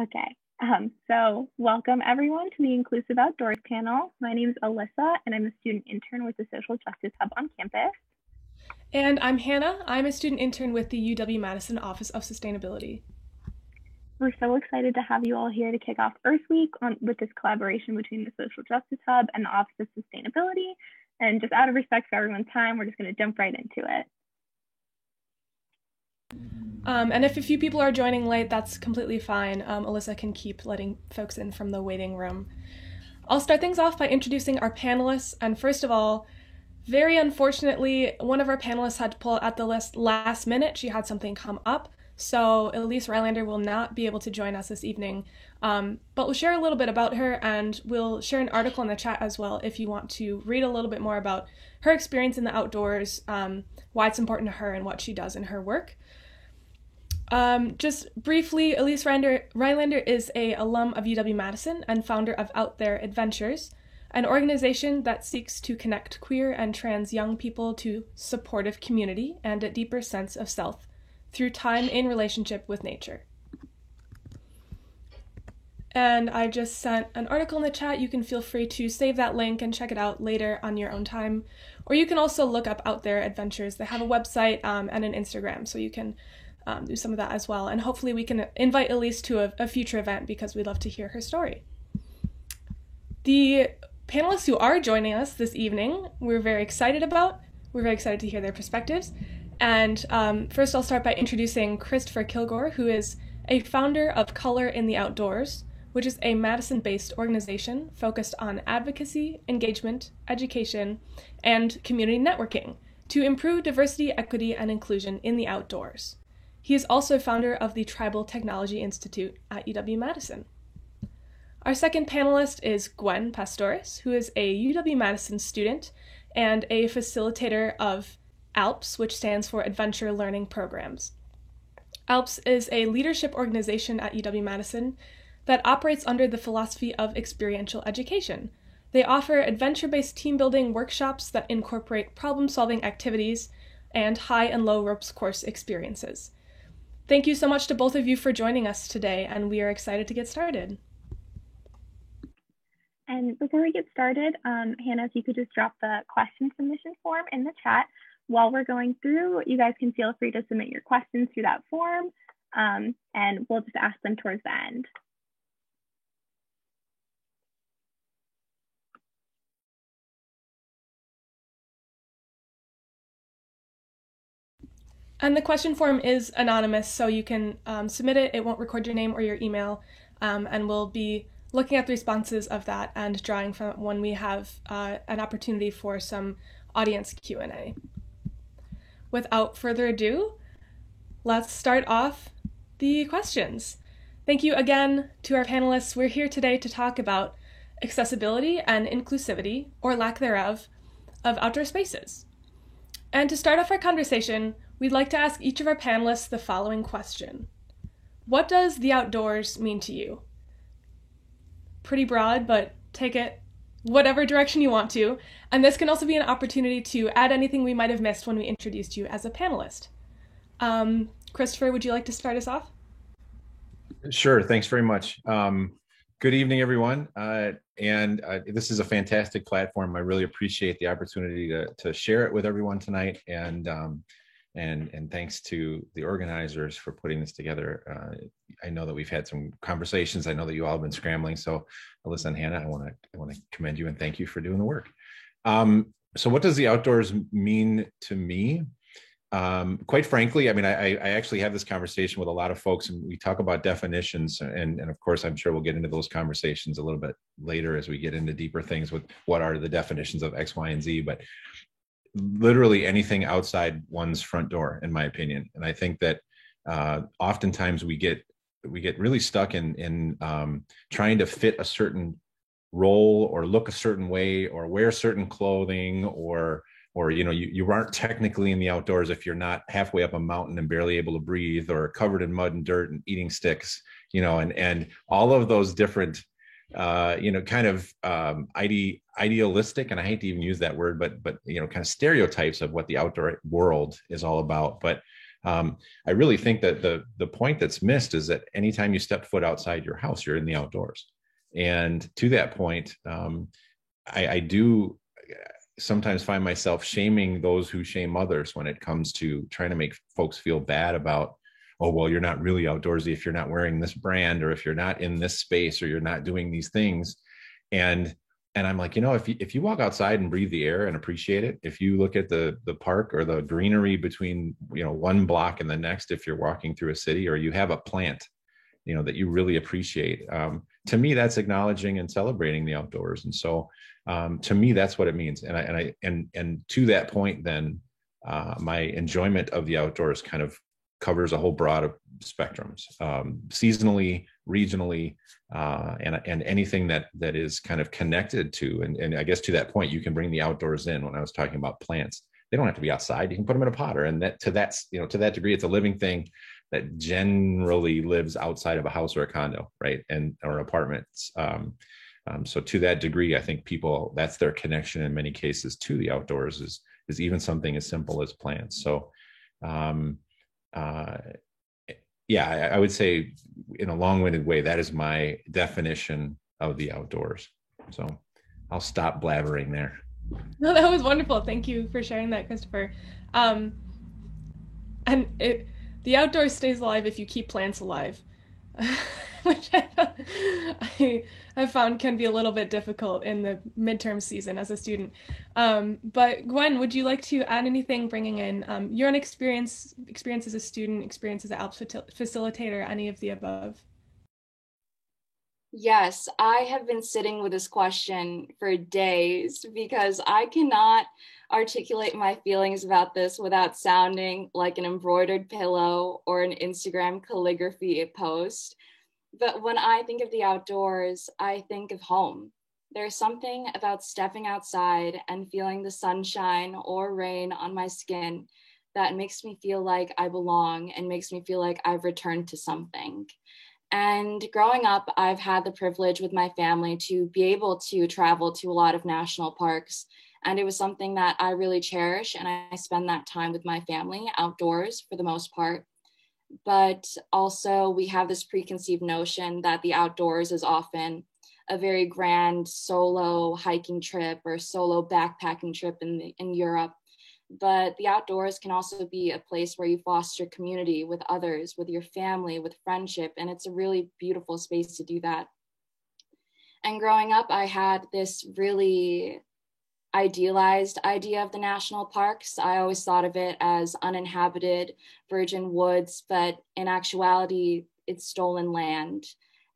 Okay. So welcome everyone to the Inclusive Outdoors panel. My name is Alyssa and I'm a student intern with the Social Justice Hub on campus. And I'm Hannah. I'm a student intern with the UW-Madison Office of Sustainability. We're so excited to have you all here to kick off Earth Week with this collaboration between the Social Justice Hub and the Office of Sustainability. And just out of respect for everyone's time, we're just going to jump right into it. And if a few people are joining late, that's completely fine. Alyssa can keep letting folks in from the waiting room. I'll start things off by introducing our panelists. And first of all, very unfortunately, one of our panelists had to pull out the list last minute. She had something come up. So Elise Rylander will not be able to join us this evening. But we'll share a little bit about her, and we'll share an article in the chat as well if you want to read a little bit more about her experience in the outdoors, why it's important to her, and what she does in her work. Just briefly, Elise Rylander is an alum of UW-Madison and founder of Out There Adventures, an organization that seeks to connect queer and trans young people to supportive community and a deeper sense of self through time in relationship with nature. And I just sent an article in the chat. You can feel free to save that link and check it out later on your own time. Or you can also look up Out There Adventures. They have a website and an Instagram, so you can do some of that as well. And hopefully we can invite Elise to a future event because we'd love to hear her story. The panelists who are joining us this evening, we're very excited to hear their perspectives. And first I'll start by introducing Christopher Kilgore, who is a founder of Color in the Outdoors, which is a Madison-based organization focused on advocacy, engagement, education, and community networking to improve diversity, equity, and inclusion in the outdoors. He is also founder of the Tribal Technology Institute at UW-Madison. Our second panelist is Gwen Pastores, who is a UW-Madison student and a facilitator of ALPS, which stands for Adventure Learning Programs. ALPS is a leadership organization at UW-Madison that operates under the philosophy of experiential education. They offer adventure-based team building workshops that incorporate problem-solving activities and high and low ropes course experiences. Thank you so much to both of you for joining us today, and we are excited to get started. And before we get started, Hannah, if you could just drop the question submission form in the chat. While we're going through, you guys can feel free to submit your questions through that form, and we'll just ask them towards the end. And the question form is anonymous, so you can submit it. It won't record your name or your email, and we'll be looking at the responses of that and drawing from when we have an opportunity for some audience Q&A. Without further ado, let's start off the questions. Thank you again to our panelists. We're here today to talk about accessibility and inclusivity, or lack thereof, of outdoor spaces. And to start off our conversation, we'd like to ask each of our panelists the following question. What does the outdoors mean to you? Pretty broad, but take it whatever direction you want to. And this can also be an opportunity to add anything we might have missed when we introduced you as a panelist. Christopher, would you like to start us off? Sure, thanks very much. Good evening, everyone. This is a fantastic platform. I really appreciate the opportunity to share it with everyone tonight. And thanks to the organizers for putting this together. I know that we've had some conversations. I know that you all have been scrambling. So Alyssa and Hannah, I want to commend you and thank you for doing the work. So what does the outdoors mean to me? Quite frankly, I mean, I actually have this conversation with a lot of folks, and we talk about definitions. And of course, I'm sure we'll get into those conversations a little bit later as we get into deeper things with what are the definitions of X, Y, and Z. But literally anything outside one's front door, in my opinion. And I think that oftentimes we get really stuck in trying to fit a certain role or look a certain way or wear certain clothing or you aren't technically in the outdoors if you're not halfway up a mountain and barely able to breathe, or covered in mud and dirt and eating sticks, and all of those different kind of idealistic, and I hate to even use that word, but kind of stereotypes of what the outdoor world is all about. But I really think that the point that's missed is that anytime you step foot outside your house, you're in the outdoors. And to that point, I do sometimes find myself shaming those who shame others when it comes to trying to make folks feel bad about, oh, well, you're not really outdoorsy if you're not wearing this brand, or if you're not in this space, or you're not doing these things. And I'm like, if you walk outside and breathe the air and appreciate it, if you look at the park or the greenery between, one block and the next, if you're walking through a city, or you have a plant, that you really appreciate, to me, that's acknowledging and celebrating the outdoors. And so to me, that's what it means. And to that point, then my enjoyment of the outdoors kind of covers a whole broad of spectrums, seasonally, regionally, and anything that is kind of connected to. And I guess to that point, you can bring the outdoors in. When I was talking about plants, they don't have to be outside. You can put them in a potter, and to that degree, it's a living thing that generally lives outside of a house or a condo, right? Or apartments. So to that degree, I think people, that's their connection in many cases to the outdoors, is even something as simple as plants. So yeah, I would say in a long-winded way, that is my definition of the outdoors. So I'll stop blabbering there. No, that was wonderful. Thank you for sharing that, Christopher. The outdoors stays alive if you keep plants alive, which I found can be a little bit difficult in the midterm season as a student. But Gwen, would you like to add anything, bringing in your own experience as a student, experience as an ALPS facilitator, any of the above? Yes, I have been sitting with this question for days because I cannot articulate my feelings about this without sounding like an embroidered pillow or an Instagram calligraphy post. But when I think of the outdoors, I think of home. There's something about stepping outside and feeling the sunshine or rain on my skin that makes me feel like I belong and makes me feel like I've returned to something. And growing up, I've had the privilege with my family to be able to travel to a lot of national parks. And it was something that I really cherish. And I spend that time with my family outdoors for the most part. But also we have this preconceived notion that the outdoors is often a very grand solo hiking trip or solo backpacking trip in Europe. But the outdoors can also be a place where you foster community with others, with your family, with friendship. And it's a really beautiful space to do that. And growing up, I had this really idealized idea of the national parks. I always thought of it as uninhabited virgin woods, but in actuality, it's stolen land.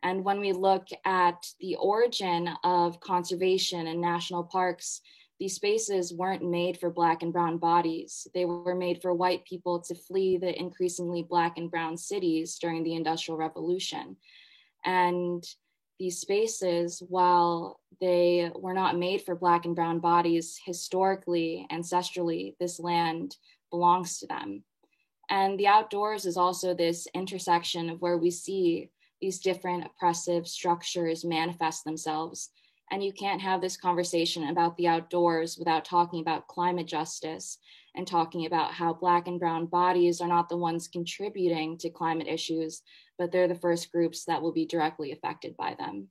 And when we look at the origin of conservation and national parks, these spaces weren't made for Black and brown bodies. They were made for white people to flee the increasingly Black and brown cities during the Industrial Revolution. And these spaces, while they were not made for Black and brown bodies, historically, ancestrally, this land belongs to them. And the outdoors is also this intersection of where we see these different oppressive structures manifest themselves. And you can't have this conversation about the outdoors without talking about climate justice and talking about how Black and brown bodies are not the ones contributing to climate issues, but they're the first groups that will be directly affected by them.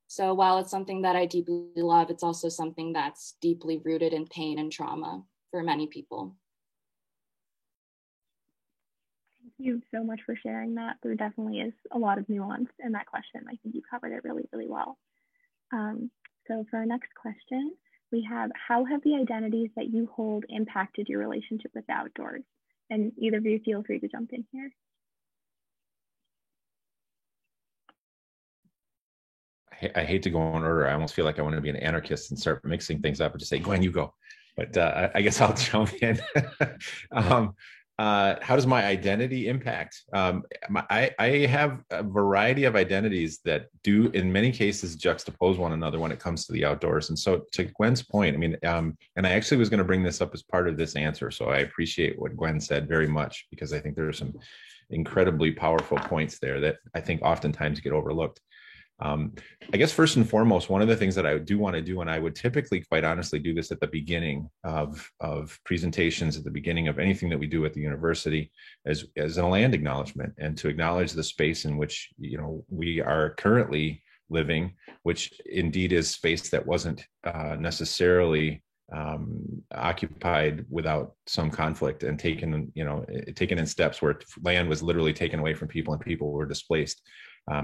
So while it's something that I deeply love, it's also something that's deeply rooted in pain and trauma for many people. Thank you so much for sharing that. There definitely is a lot of nuance in that question. I think you covered it really, really well. So for our next question, we have, how have the identities that you hold impacted your relationship with the outdoors? And either of you feel free to jump in here. I hate to go in order. I almost feel like I want to be an anarchist and start mixing things up and just say, Gwen, you go. But I guess I'll jump in. How does my identity impact? I have a variety of identities that do, in many cases, juxtapose one another when it comes to the outdoors. And so to Gwen's point, I mean, and I actually was going to bring this up as part of this answer. So I appreciate what Gwen said very much, because I think there are some incredibly powerful points there that I think oftentimes get overlooked. I guess first and foremost, one of the things that I do want to do, and I would typically, quite honestly, do this at the beginning of presentations, at the beginning of anything that we do at the university, as a land acknowledgement, and to acknowledge the space in which we are currently living, which indeed is space that wasn't necessarily occupied without some conflict, and taken in steps where land was literally taken away from people and people were displaced.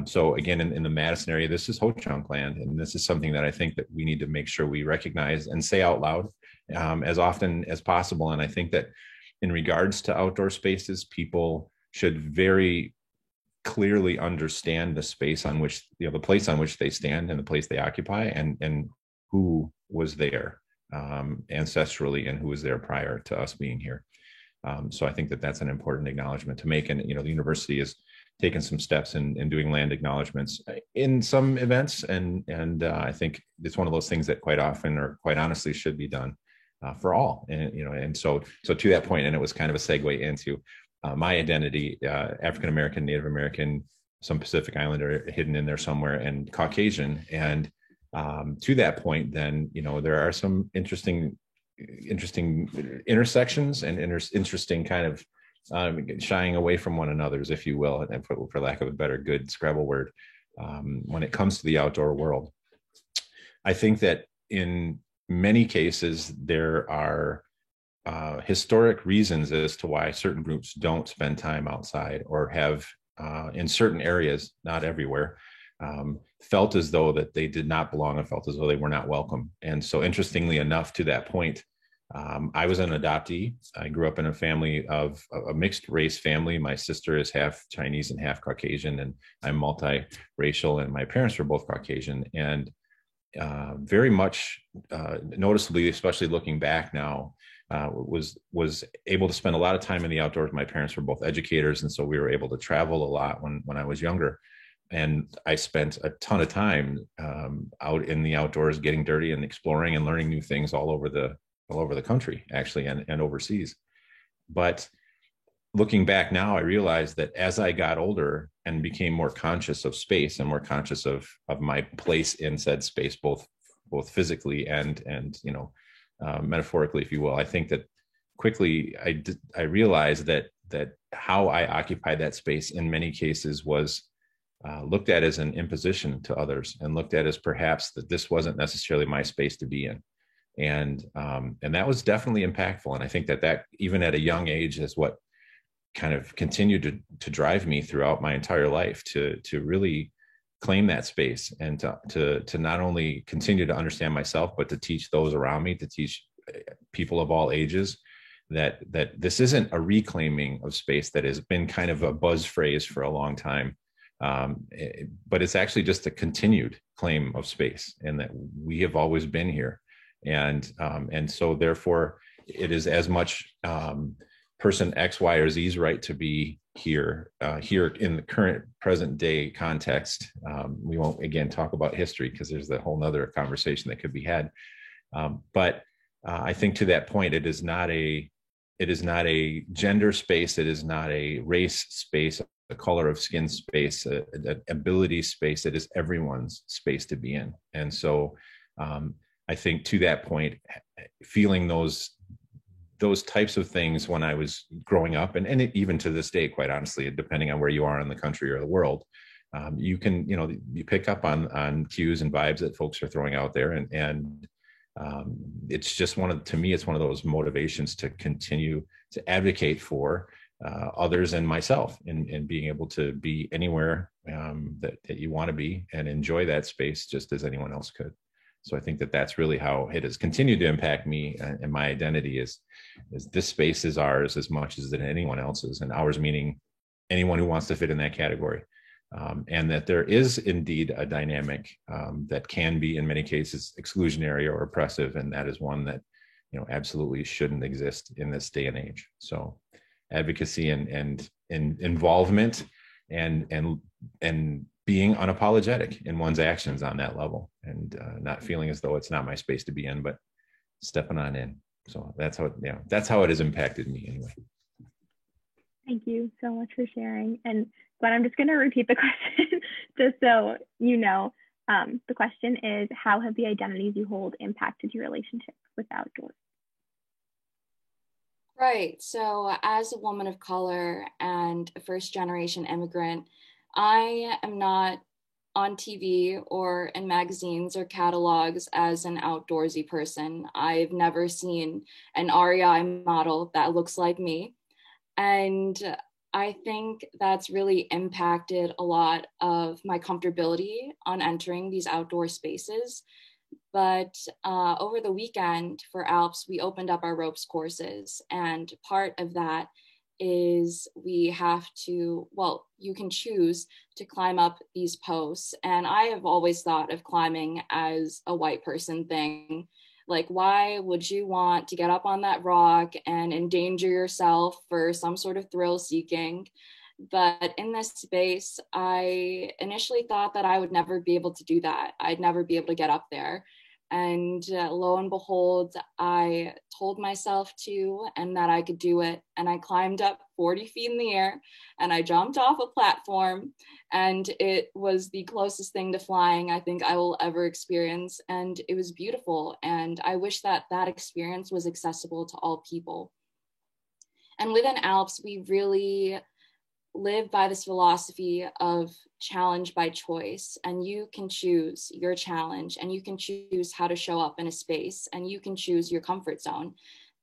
So again, in the Madison area, this is Ho-Chunk land, and this is something that I think that we need to make sure we recognize and say out loud as often as possible. And I think that in regards to outdoor spaces, people should very clearly understand the space on which, the place on which they stand and the place they occupy, and who was there ancestrally and who was there prior to us being here. So I think that that's an important acknowledgement to make. And, the university is taken some steps in doing land acknowledgements in some events. And I think it's one of those things that quite often, or quite honestly, should be done for all. And so to that point, and it was kind of a segue into my identity, African-American, Native American, some Pacific Islander hidden in there somewhere, and Caucasian. And to that point, then, there are some interesting intersections and interesting kind of shying away from one another's, if you will, and for lack of a better good Scrabble word, when it comes to the outdoor world. I think that in many cases, there are historic reasons as to why certain groups don't spend time outside, or have in certain areas, not everywhere, felt as though that they did not belong, and felt as though they were not welcome. And so interestingly enough, to that point, I was an adoptee. I grew up in a family of a mixed race family. My sister is half Chinese and half Caucasian, and I'm multiracial, and my parents were both Caucasian. And very much noticeably, especially looking back now, was able to spend a lot of time in the outdoors. My parents were both educators, and so we were able to travel a lot when I was younger. And I spent a ton of time out in the outdoors, getting dirty and exploring and learning new things all over the country, actually, and overseas. But looking back now, I realized that as I got older and became more conscious of space and more conscious of my place in said space, both physically and metaphorically, if you will, I think that quickly I realized that how I occupied that space in many cases was looked at as an imposition to others, and looked at as perhaps that this wasn't necessarily my space to be in. And that was definitely impactful. And I think that even at a young age is what kind of continued to drive me throughout my entire life to really claim that space, and to not only continue to understand myself, but to teach those around me, to teach people of all ages that this isn't a reclaiming of space that has been kind of a buzz phrase for a long time. But it's actually just a continued claim of space, and that we have always been here. And so therefore it is as much person X, Y, or Z's right to be here in the current present day context. We won't again talk about history, because there's a whole nother conversation that could be had. But I think to that point, it is not a gender space. It is not a race space, a color of skin space, an ability space. It is everyone's space to be in. And so I think to that point, feeling those types of things when I was growing up, and even to this day, quite honestly, depending on where you are in the country or the world, you can, you pick up on cues and vibes that folks are throwing out there. And it's just to me, it's one of those motivations to continue to advocate for others and myself in being able to be anywhere that you want to be, and enjoy that space just as anyone else could. So I think that that's really how it has continued to impact me, and my identity is this space is ours as much as it anyone else's, and ours meaning anyone who wants to fit in that category. And that there is indeed a dynamic that can be in many cases exclusionary or oppressive, and that is one that absolutely shouldn't exist in this day and age. So advocacy and involvement and being unapologetic in one's actions on that level, and not feeling as though it's not my space to be in, but stepping on in. So that's how it has impacted me anyway. Thank you so much for sharing. And but I'm just going to repeat the question just so you know. The question is, how have the identities you hold impacted your relationship with outdoors? Right. So, as a woman of color and a first generation immigrant, I am not on TV or in magazines or catalogs as an outdoorsy person. I've never seen an REI model that looks like me. And I think that's really impacted a lot of my comfortability on entering these outdoor spaces. But over the weekend for Alps, we opened up our ropes courses. And part of that is we have to, well, you can choose to climb up these posts. And I have always thought of climbing as a white person thing. Like, why would you want to get up on that rock and endanger yourself for some sort of thrill seeking? But in this space, I initially thought that I would never be able to do that. I'd never be able to get up there. And lo and behold, I told myself to, and that I could do it. And I climbed up 40 feet in the air and I jumped off a platform. And it was the closest thing to flying I think I will ever experience. And it was beautiful. And I wish that that experience was accessible to all people. And within Alps, we really live by this philosophy of challenge by choice, and you can choose your challenge, and you can choose how to show up in a space, and you can choose your comfort zone.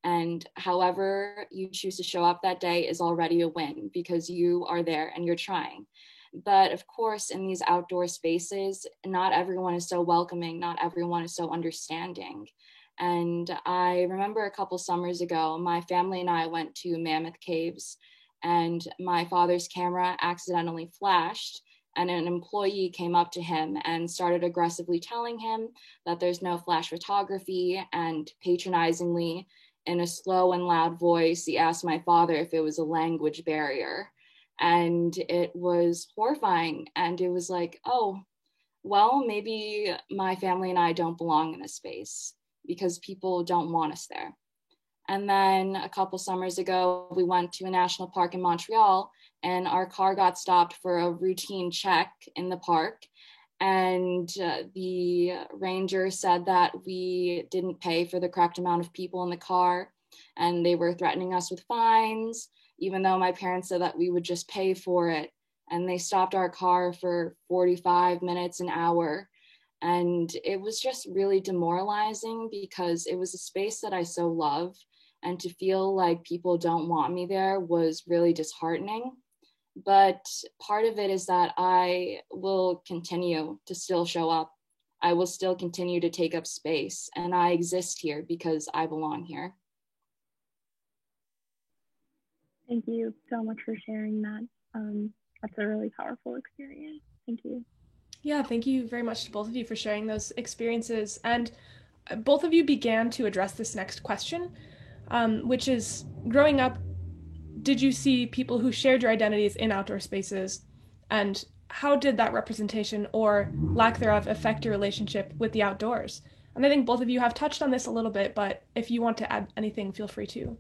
And however you choose to show up that day is already a win because you are there and you're trying. But of course, in these outdoor spaces, not everyone is so welcoming, not everyone is so understanding. And I remember a couple summers ago, my family and I went to Mammoth Caves, and my father's camera accidentally flashed, and an employee came up to him and started aggressively telling him that there's no flash photography, and patronizingly, in a slow and loud voice, he asked my father if it was a language barrier. And it was horrifying. And it was like, oh, well, maybe my family and I don't belong in this space because people don't want us there. And then a couple summers ago, we went to a national park in Montreal, and our car got stopped for a routine check in the park. And the ranger said that we didn't pay for the correct amount of people in the car, and they were threatening us with fines, even though my parents said that we would just pay for it. And they stopped our car for 45 minutes, an hour. And it was just really demoralizing because it was a space that I so love. And to feel like people don't want me there was really disheartening. But part of it is that I will continue to still show up. I will still continue to take up space. And I exist here because I belong here. Thank you so much for sharing that. That's a really powerful experience. Thank you. Yeah, thank you very much to both of you for sharing those experiences. And both of you began to address this next question, which is, growing up, did you see people who shared your identities in outdoor spaces? And how did that representation or lack thereof affect your relationship with the outdoors? And I think both of you have touched on this a little bit, but if you want to add anything, feel free to.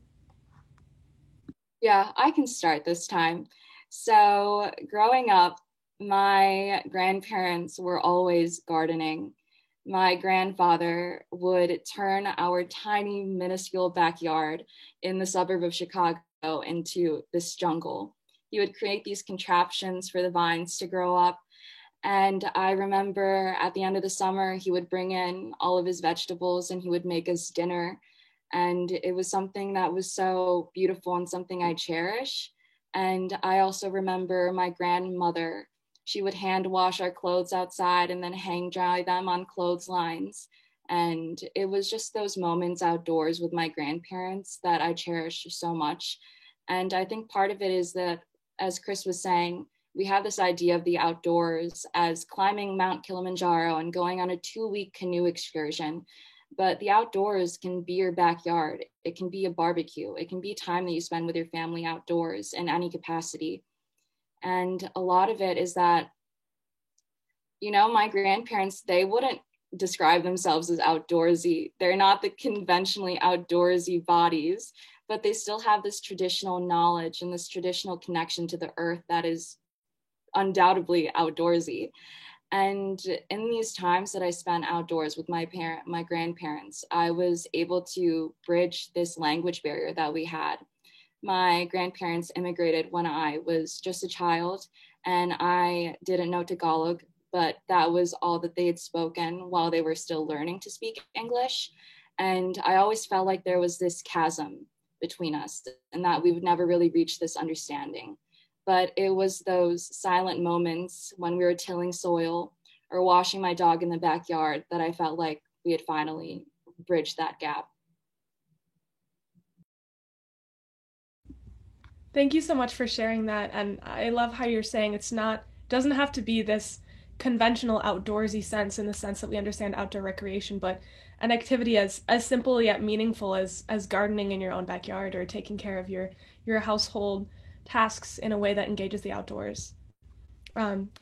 Yeah, I can start this time. So growing up, my grandparents were always gardening. My grandfather would turn our tiny, minuscule backyard in the suburb of Chicago into this jungle. He would create these contraptions for the vines to grow up. And I remember at the end of the summer, he would bring in all of his vegetables and he would make us dinner. And it was something that was so beautiful and something I cherish. And I also remember my grandmother. She would hand wash our clothes outside and then hang dry them on clotheslines. And it was just those moments outdoors with my grandparents that I cherish so much. And I think part of it is that, as Chris was saying, we have this idea of the outdoors as climbing Mount Kilimanjaro and going on a 2-week canoe excursion. But the outdoors can be your backyard. It can be a barbecue. It can be time that you spend with your family outdoors in any capacity. And a lot of it is that, you know, my grandparents, they wouldn't describe themselves as outdoorsy. They're not the conventionally outdoorsy bodies, but they still have this traditional knowledge and this traditional connection to the earth that is undoubtedly outdoorsy. And in these times that I spent outdoors with my grandparents, I was able to bridge this language barrier that we had. My grandparents immigrated when I was just a child, and I didn't know Tagalog, but that was all that they had spoken while they were still learning to speak English. And I always felt like there was this chasm between us and that we would never really reach this understanding. But it was those silent moments when we were tilling soil or washing my dog in the backyard that I felt like we had finally bridged that gap. Thank you so much for sharing that. And I love how you're saying doesn't have to be this conventional outdoorsy sense in the sense that we understand outdoor recreation, but an activity as simple yet meaningful as gardening in your own backyard or taking care of your household tasks in a way that engages the outdoors.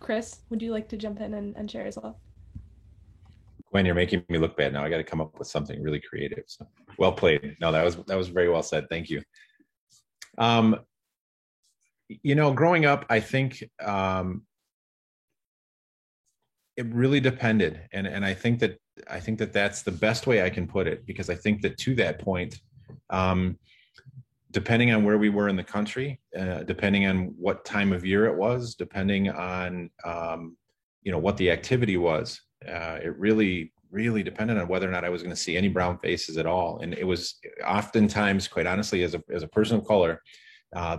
Chris, would you like to jump in and share as well? Gwen, you're making me look bad now. I got to come up with something really creative. So well played. No, that was very well said. Thank you. Growing up, I think it really depended, and I think that that's the best way I can put it, because I think that to that point, depending on where we were in the country, depending on what time of year it was, depending on what the activity was, it really depended on whether or not I was going to see any brown faces at all. And it was oftentimes, quite honestly, as a person of color,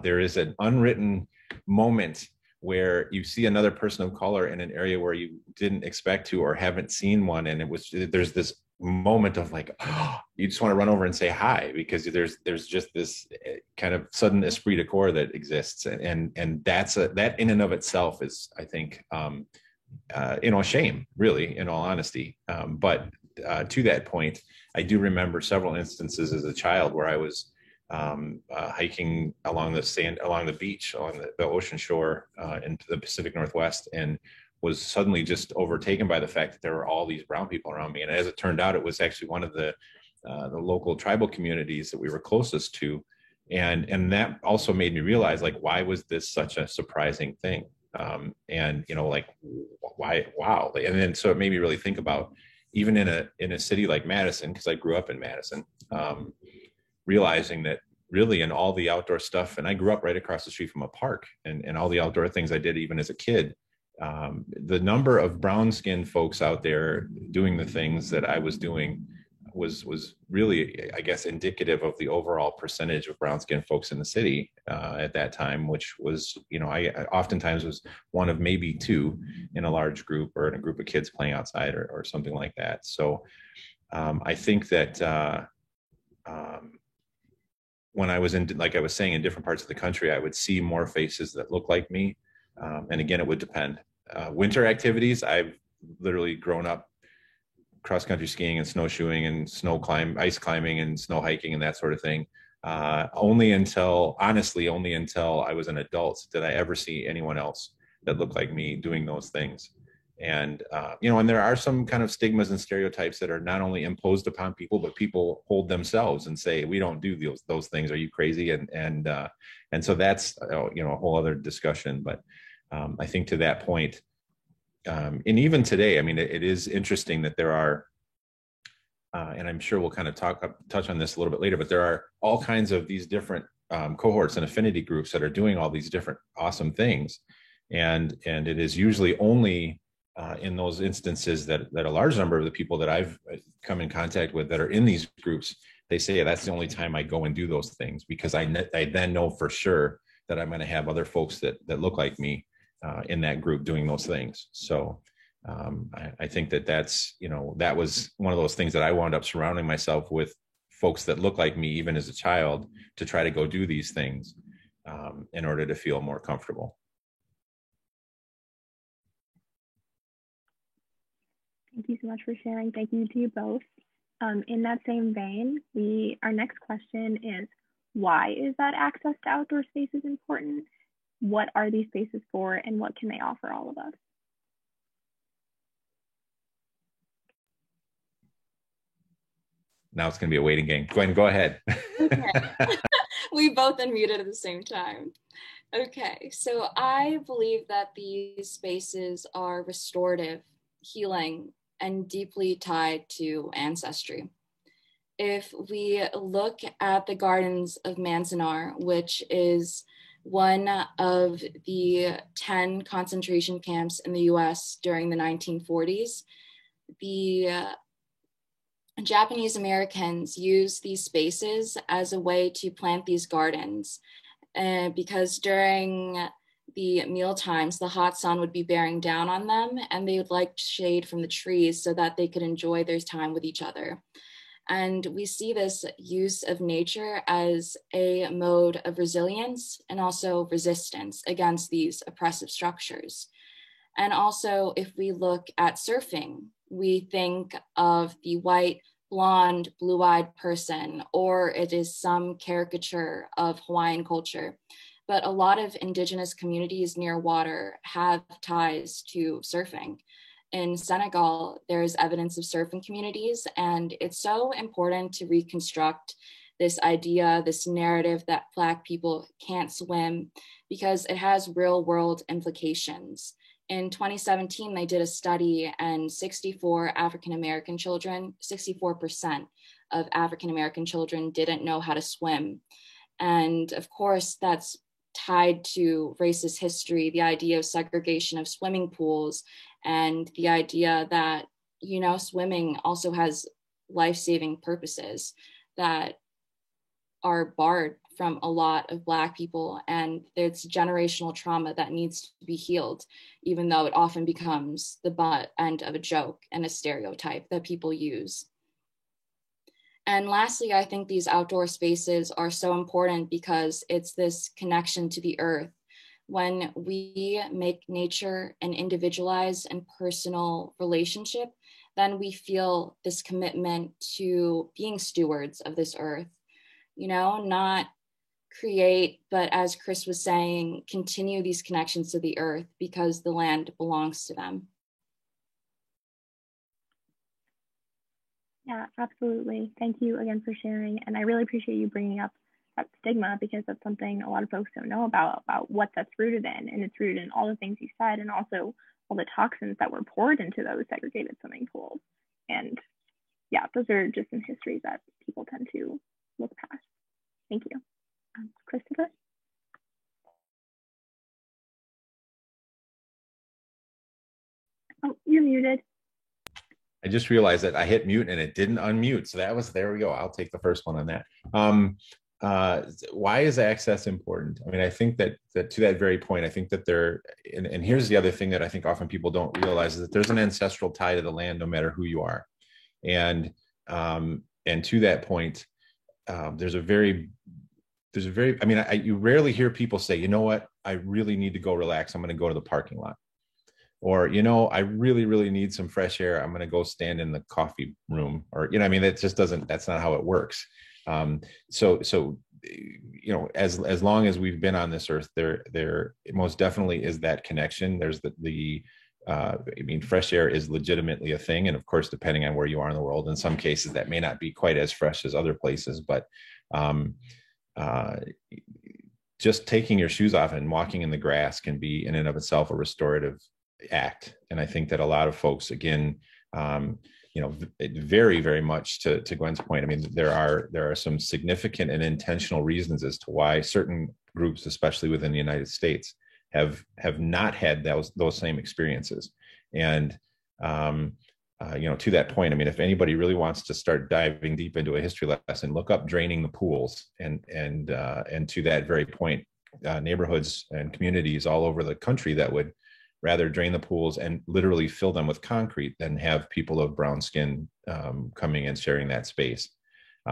there is an unwritten moment where you see another person of color in an area where you didn't expect to or haven't seen one, and there's this moment of like, oh, you just want to run over and say hi, because there's just this kind of sudden esprit de corps that exists, and that in and of itself is, I think, a shame, really, in all honesty. But to that point, I do remember several instances as a child where I was hiking along the beach, along the ocean shore into the Pacific Northwest, and was suddenly just overtaken by the fact that there were all these brown people around me. And as it turned out, it was actually one of the local tribal communities that we were closest to. And that also made me realize, like, why was this such a surprising thing? Like, why, wow. And then, so it made me really think about, even in a city like Madison, because I grew up in Madison, realizing that really in all the outdoor stuff, and I grew up right across the street from a park, and all the outdoor things I did even as a kid, the number of brown-skinned folks out there doing the things that I was doing was really, I guess, indicative of the overall percentage of brown-skinned folks in the city at that time, which was, I oftentimes was one of maybe two in a large group or in a group of kids playing outside or something like that. So I think that when I was like I was saying, in different parts of the country, I would see more faces that look like me. And again, it would depend. Winter activities, I've literally grown up cross-country skiing and snowshoeing and ice climbing and snow hiking and that sort of thing. Only until I was an adult did I ever see anyone else that looked like me doing those things. And, and there are some kind of stigmas and stereotypes that are not only imposed upon people, but people hold themselves and say, we don't do those things. Are you crazy? And so that's, a whole other discussion. But I think to that point, and even today, I mean, it is interesting that there are, and I'm sure we'll kind of touch on this a little bit later, but there are all kinds of these different cohorts and affinity groups that are doing all these different awesome things. And it is usually only in those instances that a large number of the people that I've come in contact with that are in these groups, they say, yeah, that's the only time I go and do those things, because I then know for sure that I'm going to have other folks that look like me in that group doing those things. So I think that was one of those things that I wound up surrounding myself with folks that look like me, even as a child, to try to go do these things in order to feel more comfortable. Thank you so much for sharing. Thank you to you both. In that same vein, our next question is, why is that access to outdoor spaces important? What are these spaces for, and what can they offer all of us? Now it's going to be a waiting game. Gwen, go ahead. Okay. We both unmuted at the same time. Okay, so I believe that these spaces are restorative, healing, and deeply tied to ancestry. If we look at the Gardens of Manzanar, which is one of the 10 concentration camps in the US during the 1940s, the Japanese Americans used these spaces as a way to plant these gardens because during the meal times, the hot sun would be bearing down on them and they would like shade from the trees so that they could enjoy their time with each other. And we see this use of nature as a mode of resilience and also resistance against these oppressive structures. And also, if we look at surfing, we think of the white, blonde, blue-eyed person, or it is some caricature of Hawaiian culture. But a lot of indigenous communities near water have ties to surfing. In Senegal, there's evidence of surfing communities, and it's so important to reconstruct this idea, this narrative that Black people can't swim because it has real world implications. In 2017, they did a study and 64% of African-American children didn't know how to swim. And of course, that's tied to racist history, the idea of segregation of swimming pools, and the idea that, you know, swimming also has life-saving purposes that are barred from a lot of Black people, and it's generational trauma that needs to be healed, even though it often becomes the butt end of a joke and a stereotype that people use. And lastly, I think these outdoor spaces are so important because it's this connection to the earth. When we make nature an individualized and personal relationship, then we feel this commitment to being stewards of this earth, you know, not create, but as Chris was saying, continue these connections to the earth because the land belongs to them. Yeah, absolutely. Thank you again for sharing. And I really appreciate you bringing up that stigma because that's something a lot of folks don't know about what that's rooted in. And it's rooted in all the things you said and also all the toxins that were poured into those segregated swimming pools. And yeah, those are just some histories that people tend to look past. Thank you. Christopher? Oh, you're muted. I just realized that I hit mute and it didn't unmute. So there we go. I'll take the first one on that. Why is access important? I mean, I think that to that very point, I think that and here's the other thing that I think often people don't realize is that there's an ancestral tie to the land, no matter who you are. And to that point, you rarely hear people say, you know what, I really need to go relax. I'm going to go to the parking lot. Or, you know, I really, really need some fresh air. I'm going to go stand in the coffee room. Or, you know, I mean, that's not how it works. So, you know, as long as we've been on this earth, there most definitely is that connection. There's fresh air is legitimately a thing. And of course, depending on where you are in the world, in some cases that may not be quite as fresh as other places, but just taking your shoes off and walking in the grass can be in and of itself a restorative act. And I think that a lot of folks, again, you know, very, very much to Gwen's point. I mean, there are some significant and intentional reasons as to why certain groups, especially within the United States, have not had those same experiences. And you know, to that point, I mean, if anybody really wants to start diving deep into a history lesson, look up draining the pools, and to that very point, neighborhoods and communities all over the country that would rather drain the pools and literally fill them with concrete than have people of brown skin coming and sharing that space.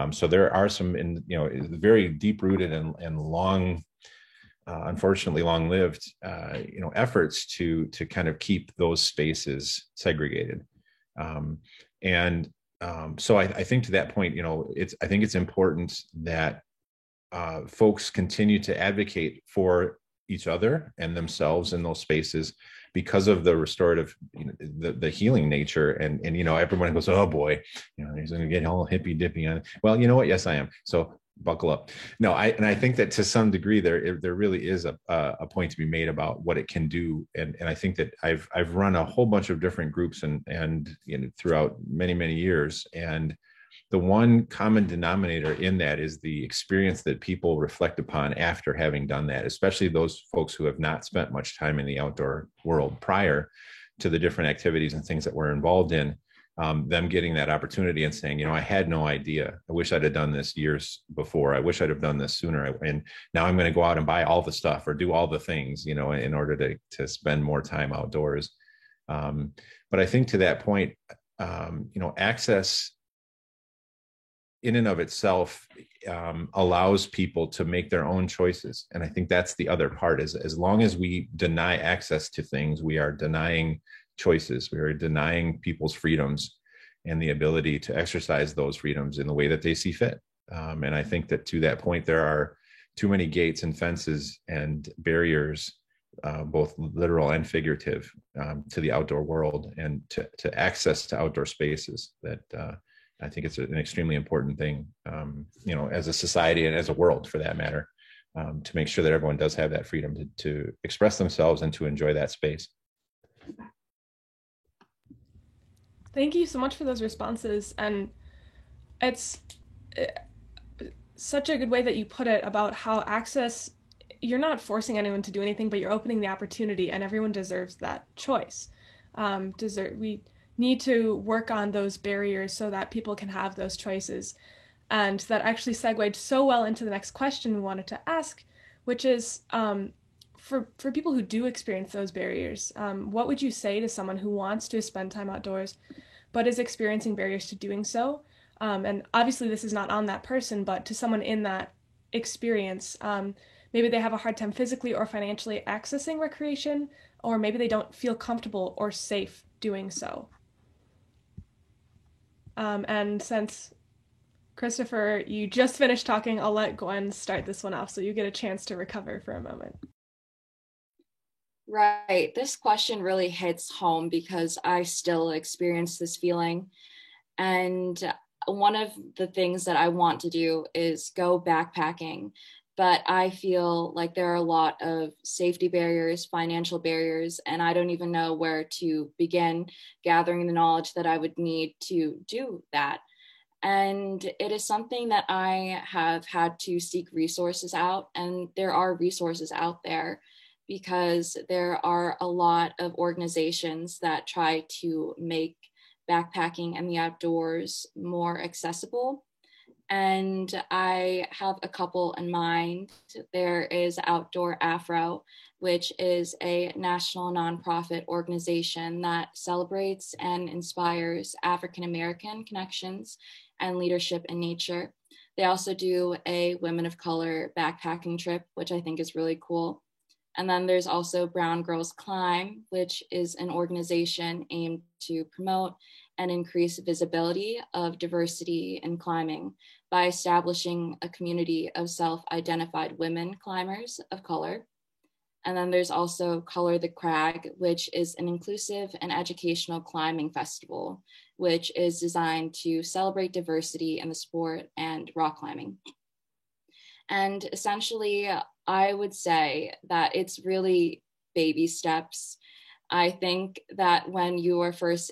So there are some, very deep-rooted and long, unfortunately long-lived, efforts to kind of keep those spaces segregated. So I think to that point, I think it's important that folks continue to advocate for each other and themselves in those spaces because of the restorative, the healing nature. And everyone goes, oh boy, he's going to get all hippy dippy on it. Well, you know what? Yes, I am. So buckle up. No, I think that to some degree there really is a point to be made about what it can do, and I think that I've run a whole bunch of different groups and throughout many years, and the one common denominator in that is the experience that people reflect upon after having done that, especially those folks who have not spent much time in the outdoor world prior to the different activities and things that we're involved in. Them getting that opportunity and saying, I had no idea. I wish I'd have done this years before. I wish I'd have done this sooner. And now I'm going to go out and buy all the stuff or do all the things, in order to spend more time outdoors. But I think to that point, access in and of itself allows people to make their own choices. And I think that's the other part, is as long as we deny access to things, we are denying choices. We are denying people's freedoms and the ability to exercise those freedoms in the way that they see fit. And I think that to that point, there are too many gates and fences and barriers, both literal and figurative, to the outdoor world and to access to outdoor spaces that I think it's an extremely important thing, as a society and as a world for that matter, to make sure that everyone does have that freedom to express themselves and to enjoy that space. Thank you so much for those responses. And it's such a good way that you put it about how access, you're not forcing anyone to do anything, but you're opening the opportunity, and everyone deserves that choice. We need to work on those barriers so that people can have those choices. And that actually segued so well into the next question we wanted to ask, which is, for people who do experience those barriers, what would you say to someone who wants to spend time outdoors but is experiencing barriers to doing so? And obviously this is not on that person, but to someone in that experience, maybe they have a hard time physically or financially accessing recreation, or maybe they don't feel comfortable or safe doing so. And since Christopher, you just finished talking, I'll let Gwen start this one off so you get a chance to recover for a moment. Right. This question really hits home because I still experience this feeling. And one of the things that I want to do is go backpacking, but I feel like there are a lot of safety barriers, financial barriers, and I don't even know where to begin gathering the knowledge that I would need to do that. And it is something that I have had to seek resources out, and there are resources out there, because there are a lot of organizations that try to make backpacking and the outdoors more accessible. And I have a couple in mind. There is Outdoor Afro, which is a national nonprofit organization that celebrates and inspires African American connections and leadership in nature. They also do a Women of Color backpacking trip, which I think is really cool. And then there's also Brown Girls Climb, which is an organization aimed to promote and increase visibility of diversity in climbing by establishing a community of self-identified women climbers of color. And then there's also Color the Crag, which is an inclusive and educational climbing festival, which is designed to celebrate diversity in the sport and rock climbing. And essentially, I would say that it's really baby steps. I think that when you are first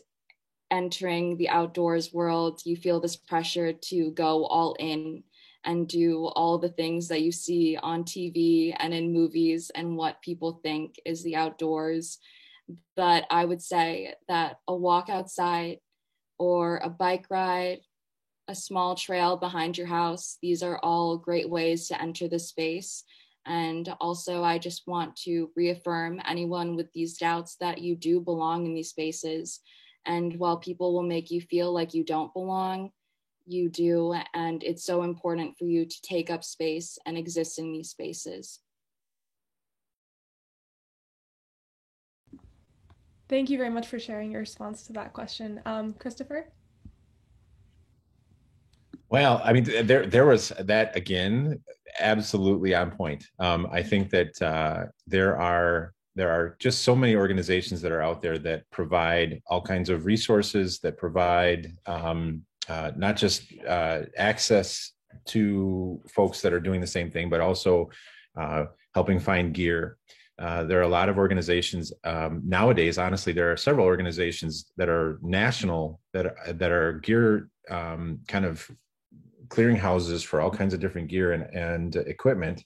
entering the outdoors world, you feel this pressure to go all in and do all the things that you see on TV and in movies and what people think is the outdoors. But I would say that a walk outside or a bike ride, a small trail behind your house, these are all great ways to enter the space. And also, I just want to reaffirm anyone with these doubts that you do belong in these spaces. And while people will make you feel like you don't belong, you do. And it's so important for you to take up space and exist in these spaces. Thank you very much for sharing your response to that question. Christopher? Well, I mean, there was that again, absolutely on point. I think that there are just so many organizations that are out there that provide all kinds of resources, that provide not just access to folks that are doing the same thing, but also helping find gear. There are a lot of organizations nowadays. Honestly, there are several organizations that are national that are gear kind of clearinghouses for all kinds of different gear and equipment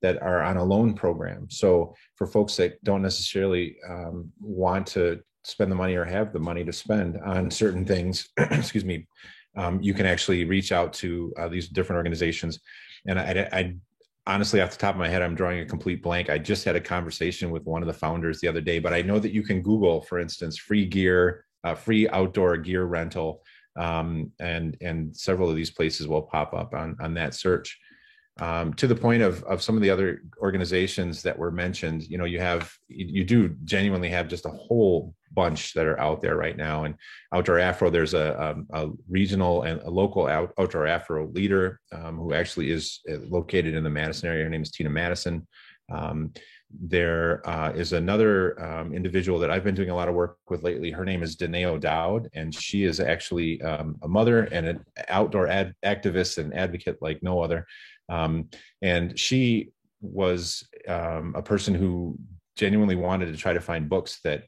that are on a loan program. So for folks that don't necessarily want to spend the money or have the money to spend on certain things, excuse me, you can actually reach out to these different organizations. And I honestly, off the top of my head, I'm drawing a complete blank. I just had a conversation with one of the founders the other day, but I know that you can Google, for instance, free gear, free outdoor gear rental, and several of these places will pop up on that search. To the point of some of the other organizations that were mentioned, you do genuinely have just a whole bunch that are out there right now. And Outdoor Afro, there's a regional and a local Outdoor Afro leader who actually is located in the Madison area. Her name is Tina Madison. There is another individual that I've been doing a lot of work with lately. Her name is Danae O'Dowd, and she is actually a mother and an outdoor activist and advocate like no other. And she was a person who genuinely wanted to try to find books that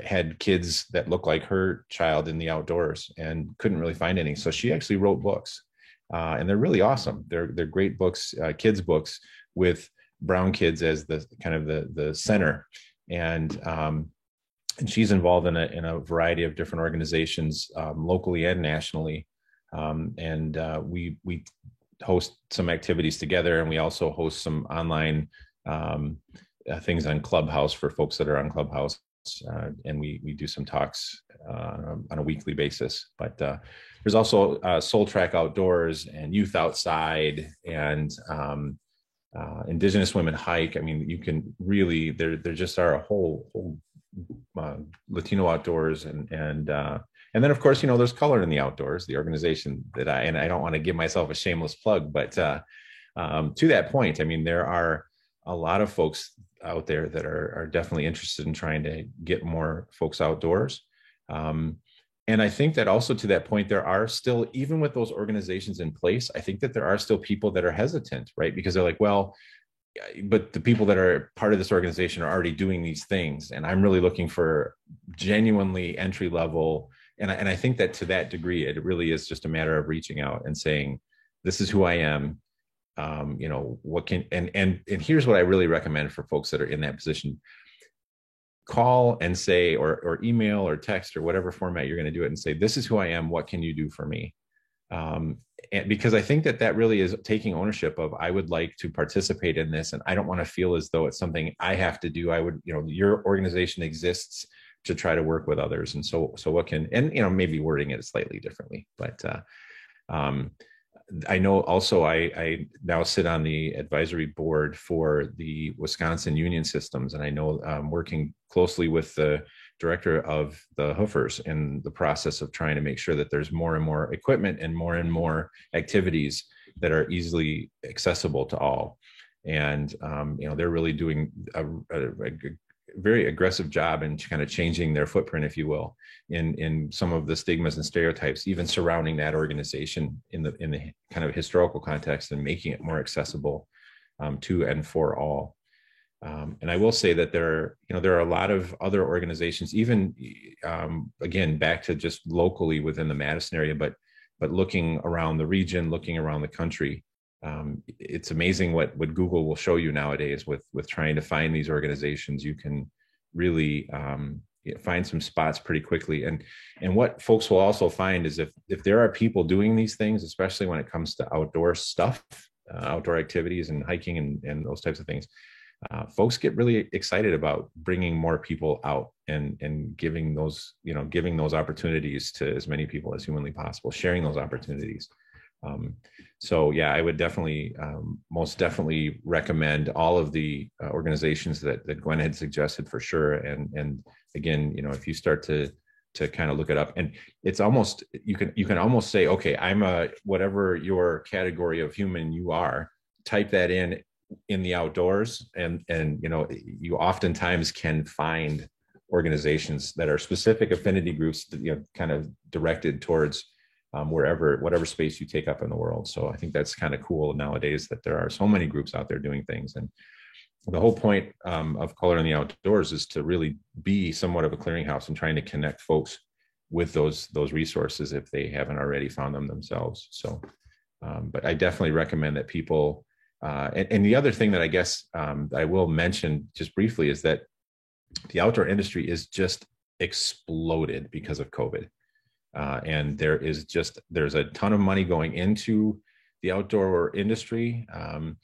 had kids that looked like her child in the outdoors and couldn't really find any. So she actually wrote books, and they're really awesome. They're great books, kids books with brown kids as the kind of the center. And she's involved in a variety of different organizations, locally and nationally. We host some activities together, and we also host some online things on Clubhouse for folks that are on Clubhouse, and we do some talks on a weekly basis. But there's also Soul Track Outdoors and Youth Outside and Indigenous Women Hike. I mean, you can really there just are a whole Latino Outdoors and then, of course, there's Color in the Outdoors, the organization that I don't want to give myself a shameless plug, but to that point, I mean, there are a lot of folks out there that are definitely interested in trying to get more folks outdoors. And I think that also to that point, there are still, even with those organizations in place, I think that there are still people that are hesitant, right? Because they're like, well, but the people that are part of this organization are already doing these things. And I'm really looking for genuinely entry level. And I think that to that degree, it really is just a matter of reaching out and saying, this is who I am. What can, and here's what I really recommend for folks that are in that position. Call and say, or email or text or whatever format you're going to do it and say, this is who I am. What can you do for me? And because I think that really is taking ownership of, I would like to participate in this. And I don't want to feel as though it's something I have to do. I would, your organization exists to try to work with others. And so what can, and, maybe wording it slightly differently, but I know also I now sit on the advisory board for the Wisconsin Union Systems. And I know I'm working closely with the director of the Hoofers in the process of trying to make sure that there's more and more equipment and more activities that are easily accessible to all. And, they're really doing a very aggressive job in kind of changing their footprint, if you will, in some of the stigmas and stereotypes, even surrounding that organization in the kind of historical context, and making it more accessible to and for all. And I will say that there are a lot of other organizations, even again, back to just locally within the Madison area, but looking around the region, looking around the country. It's amazing what Google will show you nowadays with trying to find these organizations. You can really find some spots pretty quickly. And what folks will also find is if there are people doing these things, especially when it comes to outdoor stuff, outdoor activities and hiking and those types of things, folks get really excited about bringing more people out and giving those opportunities to as many people as humanly possible, sharing those opportunities. So yeah, I would definitely, most definitely recommend all of the organizations that Gwen had suggested for sure. And again, if you start to kind of look it up, and it's almost, you can almost say, okay, I'm whatever your category of human you are, type that in the outdoors, and you oftentimes can find organizations that are specific affinity groups, kind of directed towards whatever space you take up in the world. So I think that's kind of cool nowadays that there are so many groups out there doing things. And the whole point of Color in the Outdoors is to really be somewhat of a clearinghouse and trying to connect folks with those resources if they haven't already found them themselves. So, but I definitely recommend that people, and the other thing that I guess I will mention just briefly is that the outdoor industry is just exploded because of COVID. And there's a ton of money going into the outdoor industry. The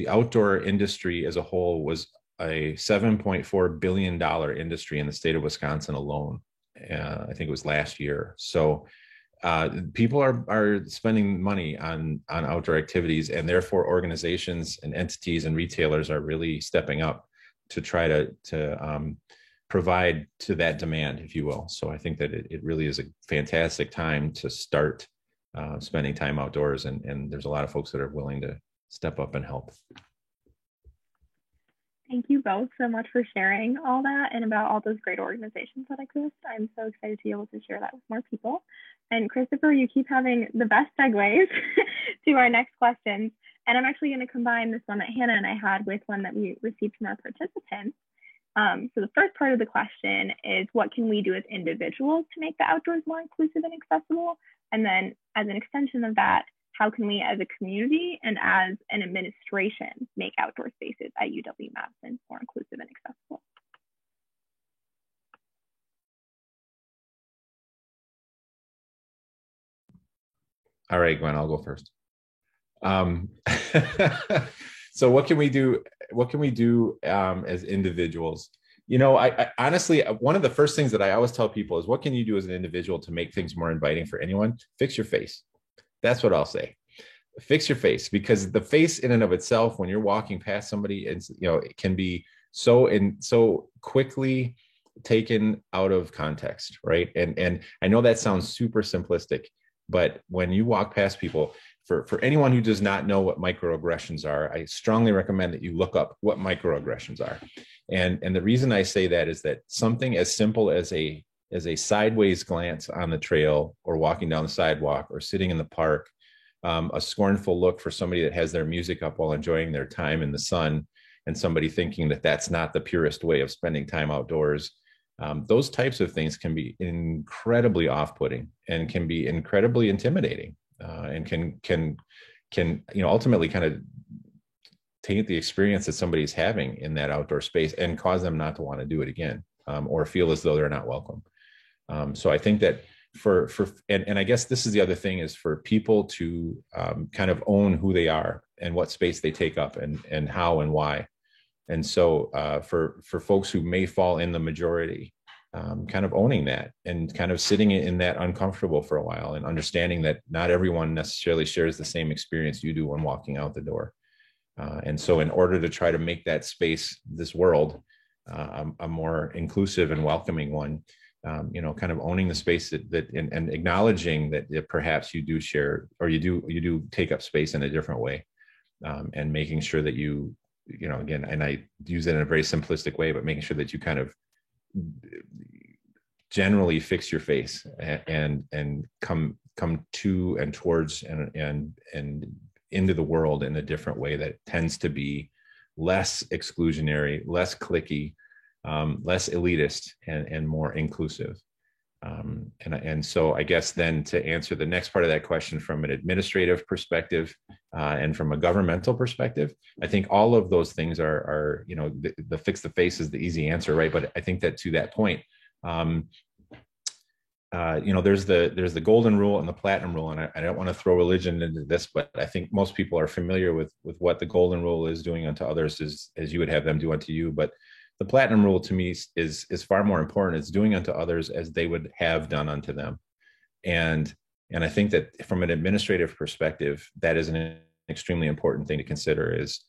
outdoor industry as a whole was a $7.4 billion industry in the state of Wisconsin alone. I think it was last year. So people are spending money on outdoor activities, and therefore organizations and entities and retailers are really stepping up to try to provide to that demand, if you will. So I think that it really is a fantastic time to start spending time outdoors, and there's a lot of folks that are willing to step up and help. Thank you both so much for sharing all that and about all those great organizations that exist. I'm so excited to be able to share that with more people. And Christopher, you keep having the best segues to our next questions. And I'm actually going to combine this one that Hannah and I had with one that we received from our participants. So the first part of the question is, what can we do as individuals to make the outdoors more inclusive and accessible? And then as an extension of that, how can we as a community and as an administration make outdoor spaces at UW-Madison more inclusive and accessible? All right, Gwen, I'll go first. So what can we do? What can we do as individuals? You know, I honestly, one of the first things that I always tell people is, what can you do as an individual to make things more inviting for anyone? Fix your face. That's what I'll say. Fix your face, because the face in and of itself, when you're walking past somebody, it's, you know, it can be so quickly taken out of context, right? And I know that sounds super simplistic, but when you walk past people, for anyone who does not know what microaggressions are, I strongly recommend that you look up what microaggressions are. And the reason I say that is that something as simple as a sideways glance on the trail, or walking down the sidewalk, or sitting in the park, a scornful look for somebody that has their music up while enjoying their time in the sun, and somebody thinking that that's not the purest way of spending time outdoors. Those types of things can be incredibly off-putting and can be incredibly intimidating, and can ultimately kind of taint the experience that somebody's having in that outdoor space and cause them not to want to do it again, or feel as though they're not welcome. So I think that and I guess this is the other thing, is for people to kind of own who they are and what space they take up, and how and why. And so for folks who may fall in the majority, kind of owning that and kind of sitting in that uncomfortable for a while, and understanding that not everyone necessarily shares the same experience you do when walking out the door. And so in order to try to make that space, this world, a more inclusive and welcoming one, kind of owning the space and acknowledging that perhaps you do share, or you do take up space in a different way, and making sure that again, and I use it in a very simplistic way, but making sure that you kind of generally fix your face and come to and towards and into the world in a different way that tends to be less exclusionary, less cliquey, less elitist, and more inclusive. And so I guess then, to answer the next part of that question from an administrative perspective, and from a governmental perspective, I think all of those things are the fix the face is the easy answer, right? But I think that to that point, there's the golden rule and the platinum rule, and I don't want to throw religion into this, but I think most people are familiar with what the golden rule is: doing unto others as you would have them do unto you. But the platinum rule to me is far more important. It's doing unto others as they would have done unto them. And I think that from an administrative perspective, that is an extremely important thing to consider. Is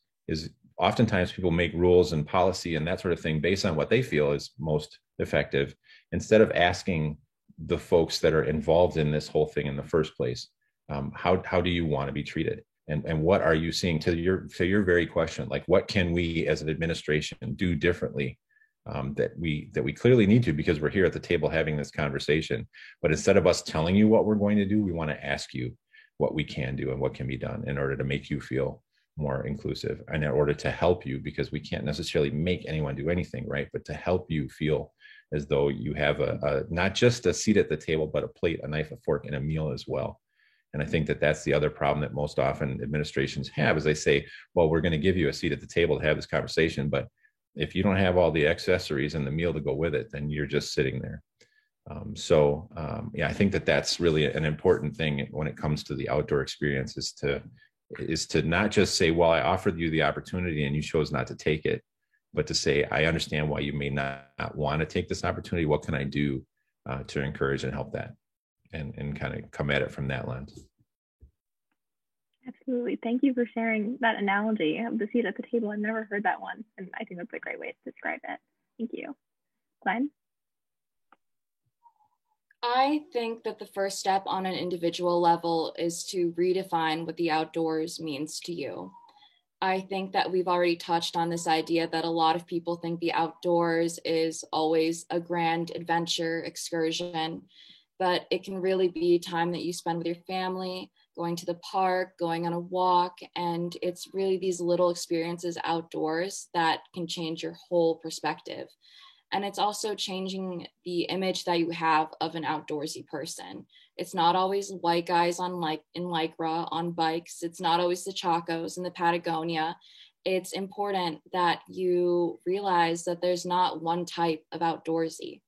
oftentimes people make rules and policy and that sort of thing based on what they feel is most effective, instead of asking the folks that are involved in this whole thing in the first place, how do you want to be treated? And what are you seeing? To your very question, like, what can we as an administration do differently that we clearly need to, because we're here at the table having this conversation. But instead of us telling you what we're going to do, we want to ask you what we can do and what can be done in order to make you feel more inclusive, and in order to help you, because we can't necessarily make anyone do anything, right? But to help you feel as though you have a not just a seat at the table, but a plate, a knife, a fork, and a meal as well. And I think that that's the other problem that most often administrations have, is they say, well, we're going to give you a seat at the table to have this conversation, but if you don't have all the accessories and the meal to go with it, then you're just sitting there. Yeah, I think that that's really an important thing when it comes to the outdoor experience, is to not just say, well, I offered you the opportunity and you chose not to take it, but to say, I understand why you may not want to take this opportunity. What can I do to encourage and help that? And kind of come at it from that lens. Absolutely. Thank you for sharing that analogy of the seat at the table. I've never heard that one, and I think that's a great way to describe it. Thank you. Glenn? I think that the first step on an individual level is to redefine what the outdoors means to you. I think that we've already touched on this idea that a lot of people think the outdoors is always a grand adventure excursion, but it can really be time that you spend with your family, going to the park, going on a walk, and it's really these little experiences outdoors that can change your whole perspective. And it's also changing the image that you have of an outdoorsy person. It's not always white guys in Lycra on bikes. It's not always the Chacos and the Patagonia. It's important that you realize that there's not one type of outdoorsy.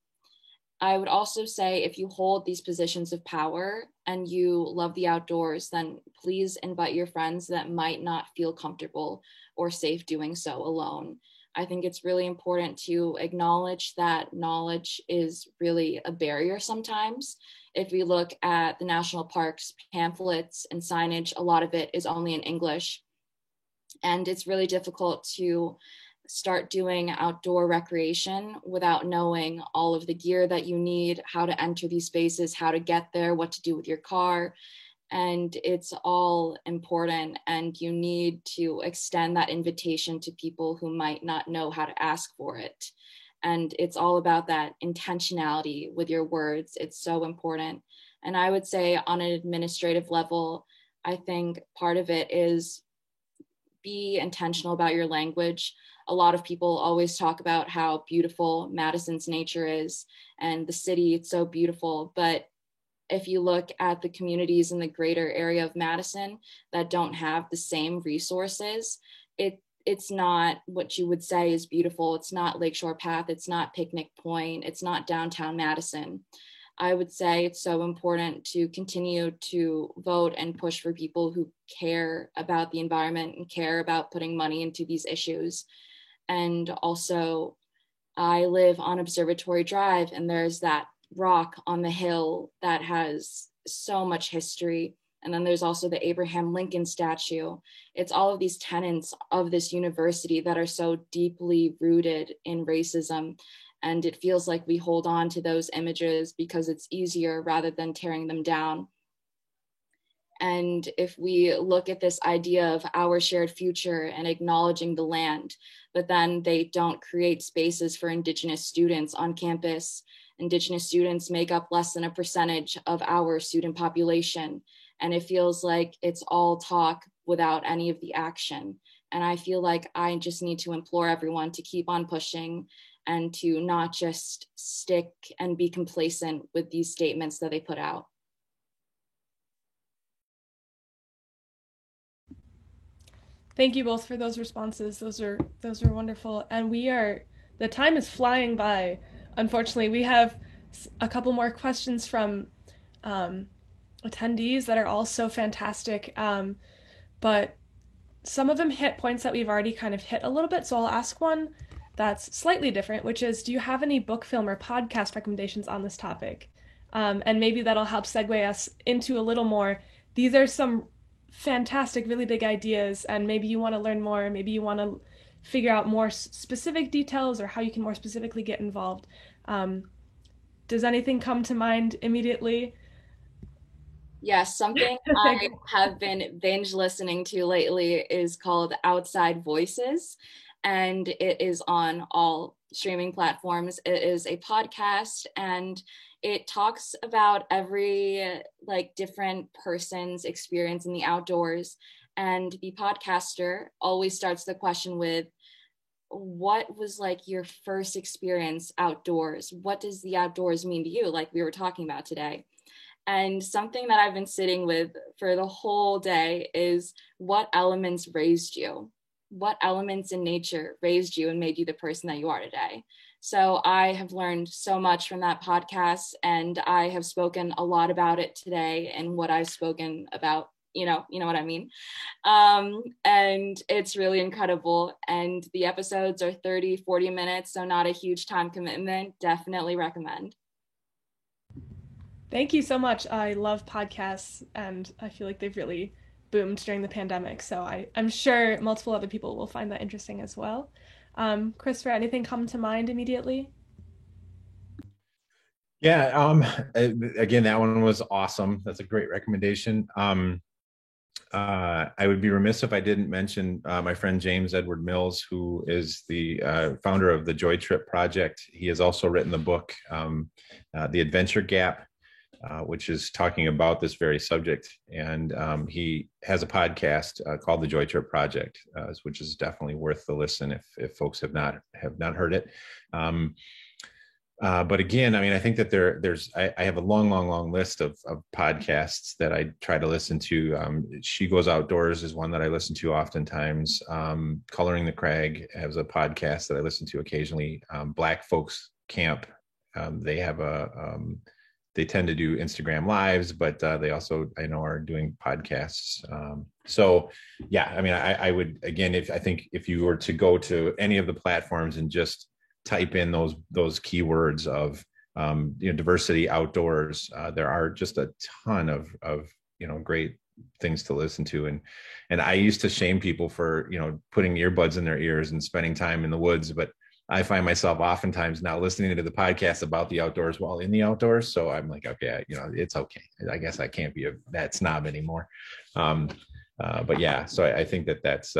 I would also say, if you hold these positions of power and you love the outdoors, then please invite your friends that might not feel comfortable or safe doing so alone. I think it's really important to acknowledge that knowledge is really a barrier sometimes. If we look at the national parks pamphlets and signage, a lot of it is only in English. And it's really difficult to start doing outdoor recreation without knowing all of the gear that you need, how to enter these spaces, how to get there, what to do with your car. And it's all important, and you need to extend that invitation to people who might not know how to ask for it. And it's all about that intentionality with your words. It's so important. And I would say, on an administrative level, I think part of it is be intentional about your language. A lot of people always talk about how beautiful Madison's nature is, and the city, it's so beautiful. But if you look at the communities in the greater area of Madison that don't have the same resources, it's not what you would say is beautiful. It's not Lakeshore Path. It's not Picnic Point. It's not downtown Madison. I would say it's so important to continue to vote and push for people who care about the environment and care about putting money into these issues. And also, I live on Observatory Drive, and there's that rock on the hill that has so much history. And then there's also the Abraham Lincoln statue. It's all of these tenets of this university that are so deeply rooted in racism. And it feels like we hold on to those images because it's easier rather than tearing them down. And if we look at this idea of our shared future and acknowledging the land, but then they don't create spaces for Indigenous students on campus. Indigenous students make up less than a percentage of our student population. And it feels like it's all talk without any of the action. And I feel like I just need to implore everyone to keep on pushing and to not just stick and be complacent with these statements that they put out. Thank you both for those responses. Those are wonderful. And the time is flying by. Unfortunately, we have a couple more questions from attendees that are all so fantastic. But some of them hit points that we've already kind of hit a little bit. So I'll ask one that's slightly different, which is, do you have any book, film, or podcast recommendations on this topic? And maybe that'll help segue us into a little more. These are some fantastic, really big ideas, and maybe you want to learn more, maybe you want to figure out more specific details or how you can more specifically get involved. Does anything come to mind immediately? Yes, something I have been binge listening to lately is called Outside Voices, and it is on all streaming platforms. It is a podcast, and it talks about every like different person's experience in the outdoors. And the podcaster always starts the question with, what was like your first experience outdoors? What does the outdoors mean to you? Like we were talking about today. And something that I've been sitting with for the whole day is, what elements raised you? What elements in nature raised you and made you the person that you are today? So I have learned so much from that podcast, and I have spoken a lot about it today and what I've spoken about, you know what I mean? And it's really incredible. And the episodes are 30, 40 minutes, so not a huge time commitment. Definitely recommend. Thank you so much. I love podcasts, and I feel like they've really boomed during the pandemic. So I'm sure multiple other people will find that interesting as well. Christopher, anything come to mind immediately? Yeah. Again, that one was awesome. That's a great recommendation. I would be remiss if I didn't mention my friend James Edward Mills, who is the founder of the Joy Trip Project. He has also written the book, The Adventure Gap, which is talking about this very subject. And he has a podcast called the Joy Trip Project, which is definitely worth the listen if folks have not heard it. But again, I mean, I think that I have a long list of podcasts that I try to listen to. She Goes Outdoors is one that I listen to oftentimes. Coloring the Crag has a podcast that I listen to occasionally. Black Folks Camp, they tend to do Instagram lives, but they also, I know, are doing podcasts. So yeah, I mean, I would, again, if you were to go to any of the platforms and just type in those keywords of diversity outdoors, there are just a ton of great things to listen to. And I used to shame people for putting earbuds in their ears and spending time in the woods, but I find myself oftentimes now listening to the podcast about the outdoors while in the outdoors. So I'm like, okay, it's okay. I guess I can't be that snob anymore. But yeah, so I think that's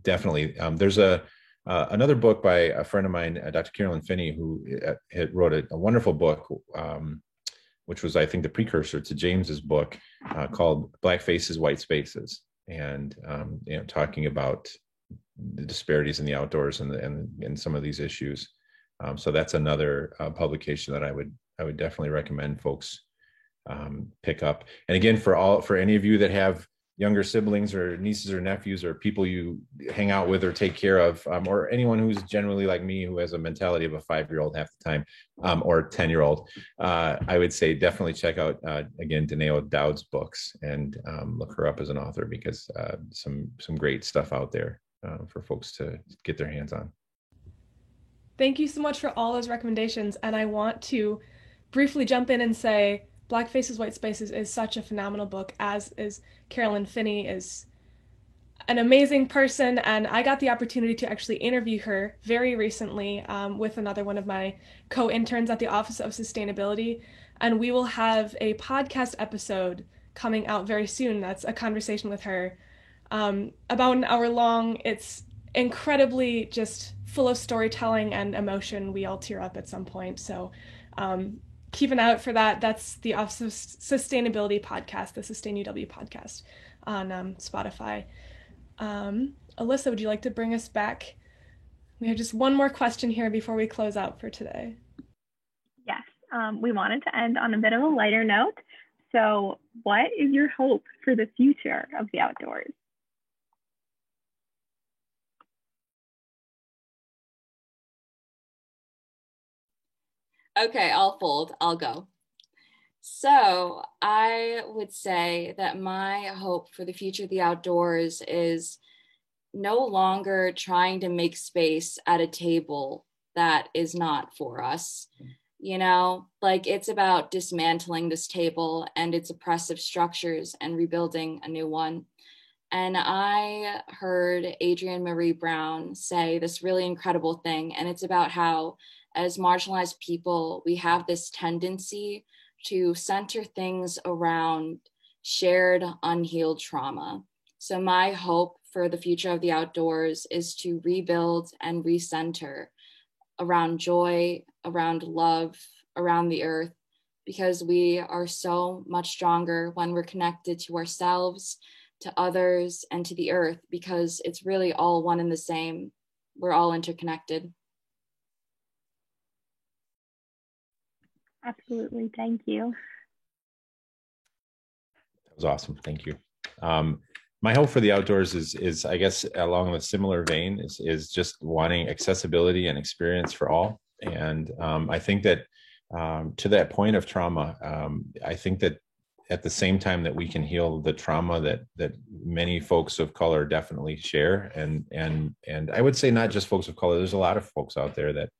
definitely, there's another book by a friend of mine, Dr. Carolyn Finney, who wrote a wonderful book, which was, I think, the precursor to James's book, called Black Faces, White Spaces, and talking about the disparities in the outdoors and some of these issues. So that's another publication that I would definitely recommend folks pick up. And again, for any of you that have younger siblings or nieces or nephews or people you hang out with or take care of, or anyone who's generally like me, who has a mentality of a 5-year-old half the time, or a 10-year-old, I would say definitely check out, again, Daneo Dowd's books, and look her up as an author, because some great stuff out there for folks to get their hands on. Thank you so much for all those recommendations. And I want to briefly jump in and say, Black Faces, White Spaces is such a phenomenal book, as is Carolyn Finney is an amazing person. And I got the opportunity to actually interview her very recently with another one of my co-interns at the Office of Sustainability. And we will have a podcast episode coming out very soon. That's a conversation with her, about an hour long. It's incredibly just full of storytelling and emotion. We all tear up at some point. So keep an eye out for that. That's the Office of Sustainability podcast, the Sustain UW podcast on Spotify. Alyssa, would you like to bring us back? We have just one more question here before we close out for today. Yes, we wanted to end on a bit of a lighter note. So what is your hope for the future of the outdoors? Okay, I'll go. So I would say that my hope for the future of the outdoors is no longer trying to make space at a table that is not for us. Like, it's about dismantling this table and its oppressive structures and rebuilding a new one. And I heard Adrienne Marie Brown say this really incredible thing, and it's about how, as marginalized people, we have this tendency to center things around shared unhealed trauma. So my hope for the future of the outdoors is to rebuild and recenter around joy, around love, around the earth, because we are so much stronger when we're connected to ourselves, to others, and to the earth, because it's really all one and the same. We're all interconnected. Absolutely. Thank you. That was awesome. Thank you. My hope for the outdoors is I guess along a similar vein is just wanting accessibility and experience for all. And I think that to that point of trauma, I think that at the same time that we can heal the trauma that many folks of color definitely share, and I would say not just folks of color. There's a lot of folks out there that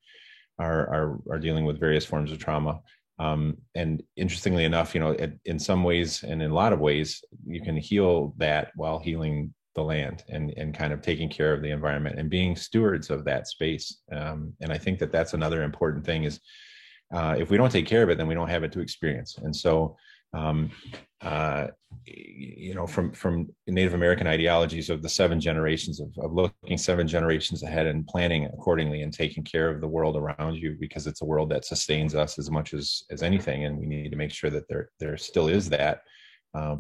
are dealing with various forms of trauma. And interestingly enough, in some ways and in a lot of ways, you can heal that while healing the land and kind of taking care of the environment and being stewards of that space. And I think that that's another important thing is if we don't take care of it, then we don't have it to experience. And so, from Native American ideologies of the 7 generations of looking 7 generations ahead and planning accordingly and taking care of the world around you, because it's a world that sustains us as much as anything. And we need to make sure that there still is that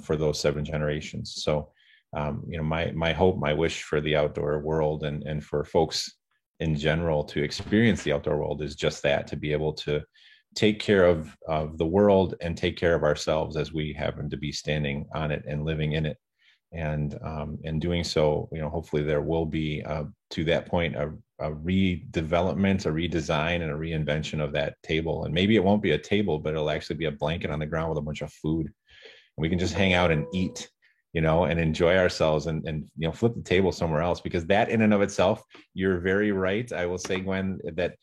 for those 7 generations. So, my hope, my wish for the outdoor world and for folks in general to experience the outdoor world is just that, to be able to take care of the world and take care of ourselves as we happen to be standing on it and living in it. And doing so, hopefully there will be to that point a redevelopment, a redesign, and a reinvention of that table. And maybe it won't be a table, but it'll actually be a blanket on the ground with a bunch of food. And we can just hang out and eat, and enjoy ourselves and flip the table somewhere else, because that in and of itself, you're very right. I will say, Gwen, that,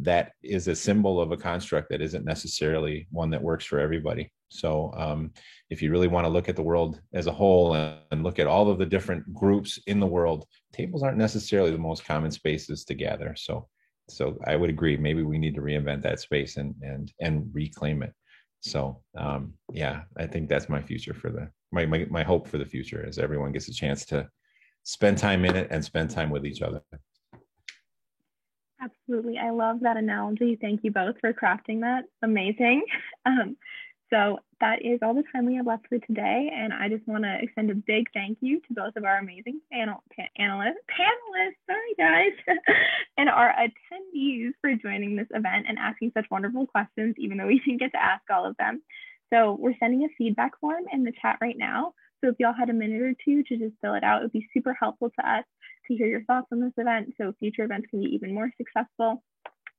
that is a symbol of a construct that isn't necessarily one that works for everybody. So if you really want to look at the world as a whole and look at all of the different groups in the world, tables aren't necessarily the most common spaces to gather. So I would agree. Maybe we need to reinvent that space and reclaim it. So I think that's my future for my hope for the future, is everyone gets a chance to spend time in it and spend time with each other. Absolutely. I love that analogy. Thank you both for crafting that. Amazing. So that is all the time we have left for today. And I just want to extend a big thank you to both of our amazing panelists, sorry guys, and our attendees for joining this event and asking such wonderful questions, even though we didn't get to ask all of them. So we're sending a feedback form in the chat right now. So if y'all had a minute or two to just fill it out, it would be super helpful to us to hear your thoughts on this event, so future events can be even more successful.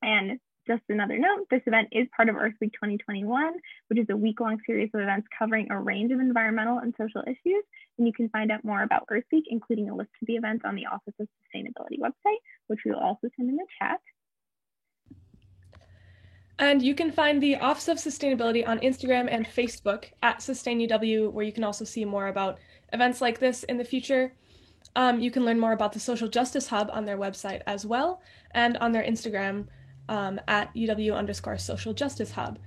And just another note, this event is part of Earth Week 2021, which is a week-long series of events covering a range of environmental and social issues. And you can find out more about Earth Week, including a list of the events, on the Office of Sustainability website, which we will also send in the chat. And you can find the Office of Sustainability on Instagram and Facebook at SustainUW, where you can also see more about events like this in the future. You can learn more about the Social Justice Hub on their website as well, and on their Instagram at UW_Social Justice Hub.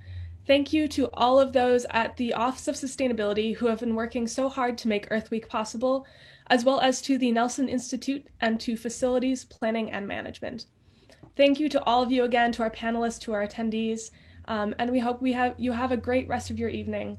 Thank you to all of those at the Office of Sustainability who have been working so hard to make Earth Week possible, as well as to the Nelson Institute and to Facilities Planning and Management. Thank you to all of you again, to our panelists, to our attendees, and we hope you have a great rest of your evening.